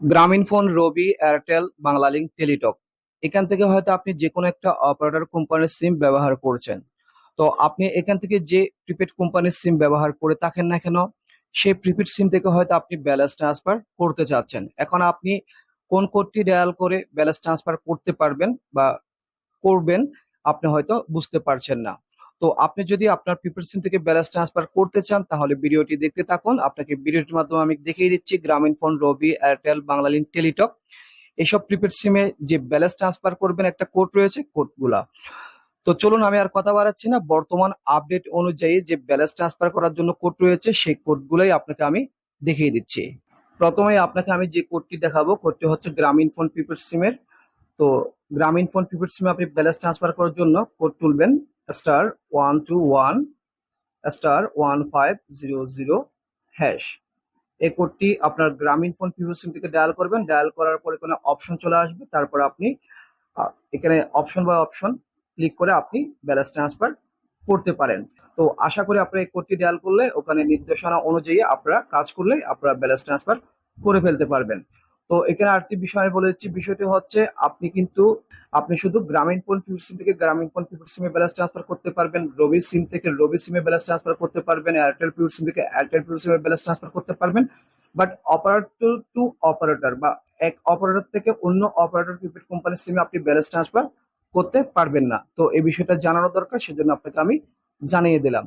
গ্রামীণফোন, রবি, Airtel, Banglalink, Teletalk, এখান থেকে হয়তো আপনি যে কোনো একটা অপারেটর কোম্পানির সিম ব্যবহার করছেন। তো আপনি এখান থেকে যে প্রিপেড কোম্পানির সিম ব্যবহার করে থাকেন না কেন, সেই প্রিপেড সিম থেকে হয়তো আপনি ব্যালেন্স ট্রান্সফার করতে চাচ্ছেন। এখন আপনি কোন কোডটি ডায়াল করে ব্যালেন্স ট্রান্সফার করতে পারবেন বা করবেন, আপনি হয়তো বুঝতে পারছেন না। তো আপনি যদি আপনার প্রিপেড সিম থেকে ব্যালেন্স ট্রান্সফার করতে চান, তাহলে ভিডিওটি দেখতে থাকুন। আপনাকে ভিডিওটির মাধ্যমে আমি দেখিয়ে দিচ্ছি গ্রামীণফোন, রবি, এয়ারটেল, বাংলালিংক, টেলিটক এইসব প্রিপেড সিমে যে ব্যালেন্স ট্রান্সফার করবেন একটা কোড রয়েছে, কোডগুলা। তো চলুন, আমি আর কথা বাড়াচ্ছি না, বর্তমান আপডেট অনুযায়ী যে ব্যালেন্স ট্রান্সফার করার জন্য কোড রয়েছে সেই কোডগুলোই আপনাকে আমি দেখিয়ে দিচ্ছি। প্রথমে আপনাকে আমি যে কোডটি দেখাবো, কোডটি হচ্ছে গ্রামীণফোন প্রিপেড সিমের। তো গ্রামীণফোন প্রিপেড সিমে আপনি ব্যালেন্স ট্রান্সফার করার জন্য কোড তুলবেন *121*1500#। এই কোডটি আপনার গ্রামীণফোন প্রিপেড সিম থেকে ডায়াল করবেন। ডায়াল করার পরে কোনো অপশন চলে আসবে, তারপর আপনি এখানে অপশন ক্লিক করে আপনি ব্যালেন্স ট্রান্সফার করতে পারেন। তো আশা করি আপনারা এই কোডটি ডায়াল করলে, ওখানে নির্দেশনা অনুযায়ী আপনারা কাজ করলে আপনারা ব্যালেন্স ট্রান্সফার করে ফেলতে পারবেন। তো এখানে আরেকটি বিষয় আমি বলে দিচ্ছি, বিষয়টি হচ্ছে আপনি শুধু গ্রামীণফোন প্রিপেড সিম থেকে গ্রামীণফোন প্রিপেড সিমে ব্যালেন্স ট্রান্সফার করতে পারবেন, রবি সিম থেকে রবি সিমে ব্যালেন্স ট্রান্সফার করতে পারবেন, এয়ারটেল প্রিপেড সিম থেকে এয়ারটেল প্রিপেড সিমে ব্যালেন্স ট্রান্সফার করতে পারবেন। বাট অপারেটর টু অপারেটর বা এক অপারেটর থেকে অন্য অপারেটর প্রিপেড কোম্পানির সিমে আপনি ব্যালেন্স ট্রান্সফার করতে পারবেন না। তো এই বিষয়টা জানানো দরকার, সেজন্য আপনাকে আমি জানিয়ে দিলাম।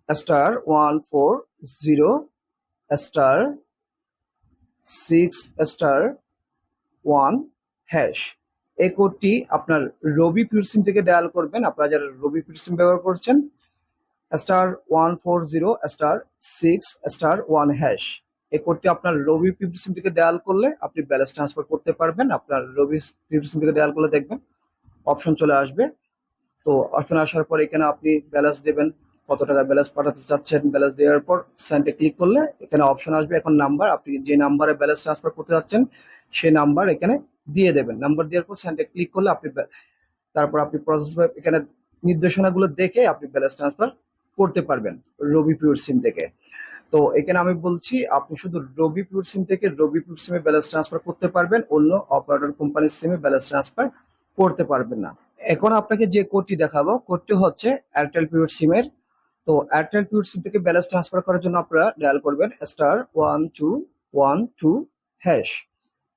*140*6*1#। এই কোডটি আপনার রবি প্রিপেড সিম থেকে ডায়াল করবেন। আপনারা যারা রবি প্রিপেড সিম ব্যবহার করছেন, *140*6*1#। এই কোডটি আপনার রবি প্রিপেড সিম থেকে ডায়াল করলে আপনি ব্যালেন্স ট্রান্সফার করতে পারবেন। আপনার রবি প্রিপেড সিম থেকে ডায়াল করলে দেখবেন অপশন চলে আসবে। তো অপশন আসার পর এখানে আপনি ব্যালেন্স দেবেন, কত টাকা ব্যালেন্স পাঠাতে চাচ্ছেন। ব্যালেন্স দেওয়ার পর সেন্ডে ক্লিক করলে এখানে অপশন আসবে। এখন নাম্বার, আপনি যে নাম্বারে ব্যালেন্স ট্রান্সফার করতে যাচ্ছেন সেই নাম্বার এখানে দিয়ে দেবেন। নাম্বার দেওয়ার পর সেন্ডে ক্লিক করলে তারপর আপনি প্রসেস এখানে নির্দেশনাগুলো দেখে আপনি ব্যালেন্স ট্রান্সফার করতে পারবেন রবি পিওর সিম থেকে। তো এখানে আমি বলছি, আপনি শুধু রবি পিওর সিম থেকে রবি পিওর সিমে ব্যালেন্স ট্রান্সফার করতে পারবেন, অন্য অপারেটর কোম্পানির সিমে ব্যালেন্স ট্রান্সফার করতে পারবেন না। এখন আপনাকে যে কোডটি দেখাবো, কোডটি হচ্ছে এয়ারটেল পিওর সিমের। তো এয়ারটেল পিওর সিম থেকে ব্যালেন্স ট্রান্সফার করার জন্য আপনারা ডায়াল করবেন *1212#।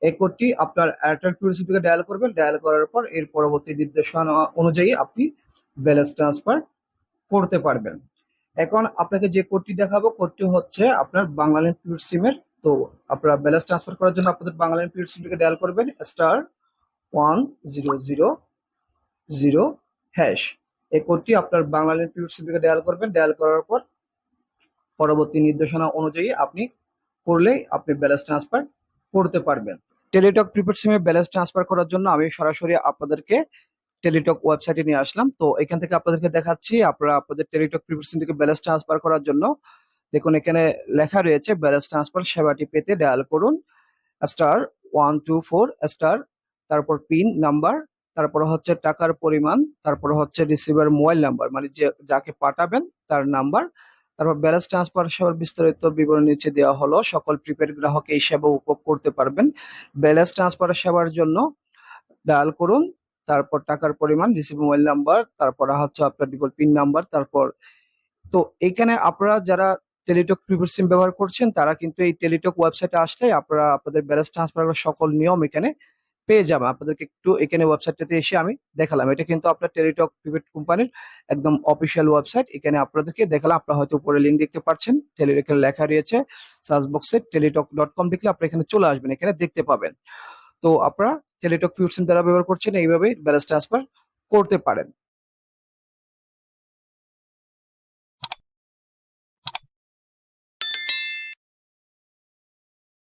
এই কোডটি আপনার এয়ারটেল পিওর সিম থেকে ডায়াল করবেন। ডায়াল করার পর এর পরবর্তী নির্দেশনা অনুযায়ী আপনি ব্যালেন্স ট্রান্সফার করতে পারবেন। এখন আপনাকে যে কোডটি দেখাবো, কোডটি হচ্ছে আপনার বাংলালিংক পিওর সিমের। তো আপনারা ব্যালেন্স ট্রান্সফার করার জন্য আপনাদের বাংলালিংক পিওর সিম থেকে ডায়াল করবেন *100#। এই কোডটি আপনার বাংলালিংক পিওর সিম থেকে ডায়াল করবেন। ডায়াল করার পর পরবর্তী নির্দেশনা অনুযায়ী আপনি করলেই আপনি ব্যালেন্স ট্রান্সফার করতে পারবেন। টেলিটক প্রিপেড সিমে ব্যালেন্স ট্রান্সফার করার জন্য আমি সরাসরি আপনাদেরকে টেলিটক ওয়েবসাইটে নিয়ে আসলাম। তো এখান থেকে আপনাদেরকে দেখাচ্ছি, আপনারা আপনাদের টেলিটক প্রিপেড সিম থেকে ব্যালেন্স ট্রান্সফার করার জন্য দেখুন এখানে লেখা রয়েছে, ব্যালেন্স ট্রান্সফার সেবাটি পেতে ডায়াল করুন *124*, তারপর পিন নাম্বার, তারপর হচ্ছে টাকার পরিমাণ, তারপর হচ্ছে রিসিভার মোবাইল নাম্বার, মানে যে যাকে পাঠাবেন তার নাম্বার, তারপর ব্যালেন্স ট্রান্সফার সেবার বিস্তারিত বিবরণ নিচে দেওয়া হলো। সকল প্রিপেড গ্রাহক এই সেবা উপভোগ করতে পারবেন। ব্যালেন্স ট্রান্সফার সেবার জন্য ডায়াল করুন, তারপর টাকার পরিমাণ, রিসিভ মোবাইল নাম্বার, তারপর হচ্ছে আপনার ডিফল্ট পিন নাম্বার। তারপর তো এখানে আপনারা যারা টেলিটক প্রিপেড সিম ব্যবহার করছেন তারা কিন্তু এই টেলিটক ওয়েবসাইটে আসলে আপনারা আপনাদের ব্যালেন্স ট্রান্সফার করার সকল নিয়ম এখানে পেয়ে যাবেন। আপনাদেরকে একটু এখানে ওয়েবসাইটটাতে এসে আমি দেখালাম, এটা কিন্তু আপনার টেলিটক প্রিপেড কোম্পানির একদম অফিসিয়াল ওয়েবসাইট। এখানে আপনাদেরকে দেখালাম, আপনারা হয়তো উপরে লিঙ্ক দেখতে পাচ্ছেন, এখানে লেখা রয়েছে সার্চ বক্সে টেলিটক.com দেখলে আপনি এখানে চলে আসবেন, এখানে দেখতে পাবেন। তো আপনারা টেলিটক প্রিপেড সিম যারা ব্যবহার করছেন এইভাবে ব্যালেন্স ট্রান্সফার করতে পারেন।